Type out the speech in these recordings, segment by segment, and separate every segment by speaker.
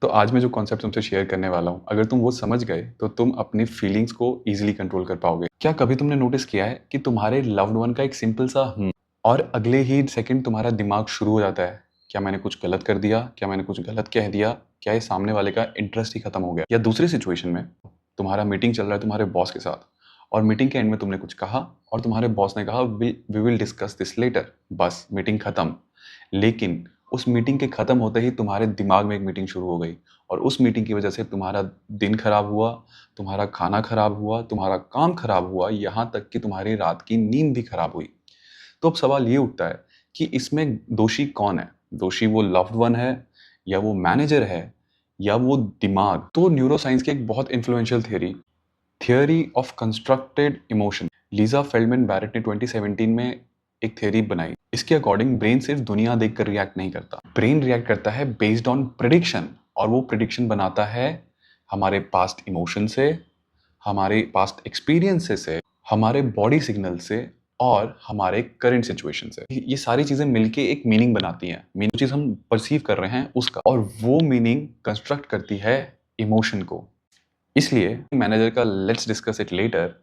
Speaker 1: तो आज मैं जो कॉन्सेप्ट तुमसे शेयर करने वाला हूँ, अगर तुम वो समझ गए तो तुम अपनी फीलिंग्स को ईजिली कंट्रोल कर पाओगे। क्या कभी तुमने नोटिस किया है कि तुम्हारे लव्ड वन का एक सिंपल सा और अगले ही सेकंड तुम्हारा दिमाग शुरू हो जाता है, क्या मैंने कुछ गलत कर दिया, क्या मैंने कुछ गलत कह दिया, क्या ये सामने वाले का इंटरेस्ट ही खत्म हो गया। या दूसरी सिचुएशन में तुम्हारा मीटिंग चल रहा है तुम्हारे बॉस के साथ और मीटिंग के एंड में तुमने कुछ कहा और तुम्हारे बॉस ने कहा we will discuss this letter, बस मीटिंग खत्म। लेकिन उस मीटिंग के खत्म होते ही तुम्हारे दिमाग में एक मीटिंग शुरू हो गई और उस मीटिंग की वजह से तुम्हारा दिन खराब हुआ, तुम्हारा खाना खराब हुआ, तुम्हारा काम खराब हुआ, यहाँ तक कि तुम्हारी रात की नींद भी खराब हुई। तो अब सवाल ये उठता है कि इसमें दोषी कौन है? दोषी वो लव्ड वन है या वो मैनेजर है या वो दिमाग? तो न्यूरोसाइंस की एक बहुत influential theory of constructed emotion, Lisa Feldman Barrett ने 2017 में एक थ्योरी बनाई। इसके अकॉर्डिंग ब्रेन सिर्फ दुनिया देखकर रिएक्ट नहीं करता, ब्रेन रिएक्ट करता है बेस्ड ऑन प्रिडिक्शन, और वो प्रिडिक्शन बनाता है हमारे पास्ट इमोशन से, हमारे पास्ट एक्सपीरियंसेस से, हमारे बॉडी सिग्नल से और हमारे करंट सिचुएशन से। ये सारी चीजें मिलके एक मीनिंग बनाती हैं, मीनिंग चीज हम परसीव कर रहे हैं उसका, और वो मीनिंग कंस्ट्रक्ट करती है इमोशन को। इसलिए मैनेजर का लेट्स डिस्कस इट लेटर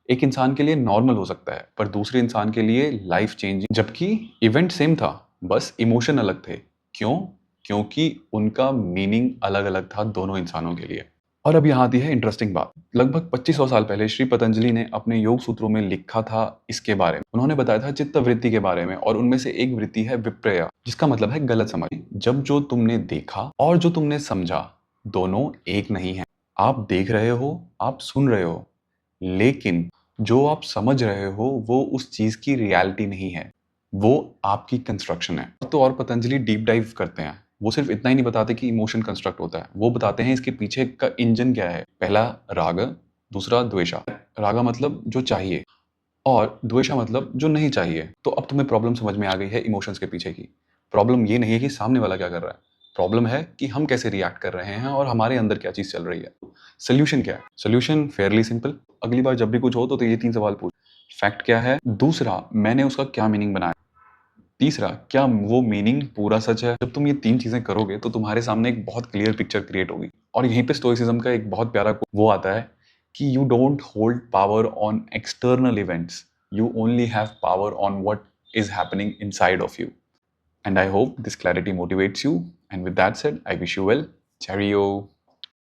Speaker 1: एक इंसान के लिए नॉर्मल हो सकता है पर दूसरे इंसान के लिए लाइफ चेंजिंग, जबकि इवेंट सेम था, बस इमोशन अलग थे। क्यों? क्योंकि उनका मीनिंग अलग अलग था दोनों इंसानों के लिए। और अब यहाँ आती है इंटरेस्टिंग बात। लगभग 2500 साल पहले श्री पतंजलि ने अपने योग सूत्रों में लिखा था इसके बारे में। उन्होंने बताया था चित्त वृत्ति के बारे में, और उनमें से एक वृत्ति है विप्रया, जिसका मतलब है गलत समझ। जब जो तुमने देखा और जो तुमने समझा दोनों एक नहीं है। आप देख रहे हो, आप सुन रहे हो, लेकिन जो आप समझ रहे हो वो उस चीज की रियलिटी नहीं है, वो आपकी कंस्ट्रक्शन है। तो और पतंजलि डीप डाइव करते हैं, वो सिर्फ इतना ही नहीं बताते कि इमोशन कंस्ट्रक्ट होता है, वो बताते हैं इसके पीछे का इंजन क्या है। पहला राग, दूसरा द्वेषा। रागा मतलब जो चाहिए और द्वेषा मतलब जो नहीं चाहिए। तो अब तुम्हें प्रॉब्लम समझ में आ गई है इमोशंस के पीछे की। प्रॉब्लम ये नहीं है कि सामने वाला क्या कर रहा है, प्रॉब्लम है कि हम कैसे रिएक्ट कर रहे हैं और हमारे अंदर क्या चीज चल रही है। सोल्यूशन क्या है? Solution Fairlie simple. अगली बार जब भी कुछ हो तो ये 3 सवाल पूछ। फैक्ट क्या है? दूसरा, मैंने उसका क्या मीनिंग बनाया? तीसरा, क्या वो मीनिंग पूरा सच है? जब तुम ये 3 चीजें करोगे तो तुम्हारे सामने एक बहुत क्लियर पिक्चर क्रिएट होगी। और यहीं पे स्टोइसिज्म का एक बहुत प्यारा वो आता है कि you don't hold power on external events, you only have power on what is happening inside of you. And I hope this clarity motivates you. And with that said, I wish you well. Cheerio.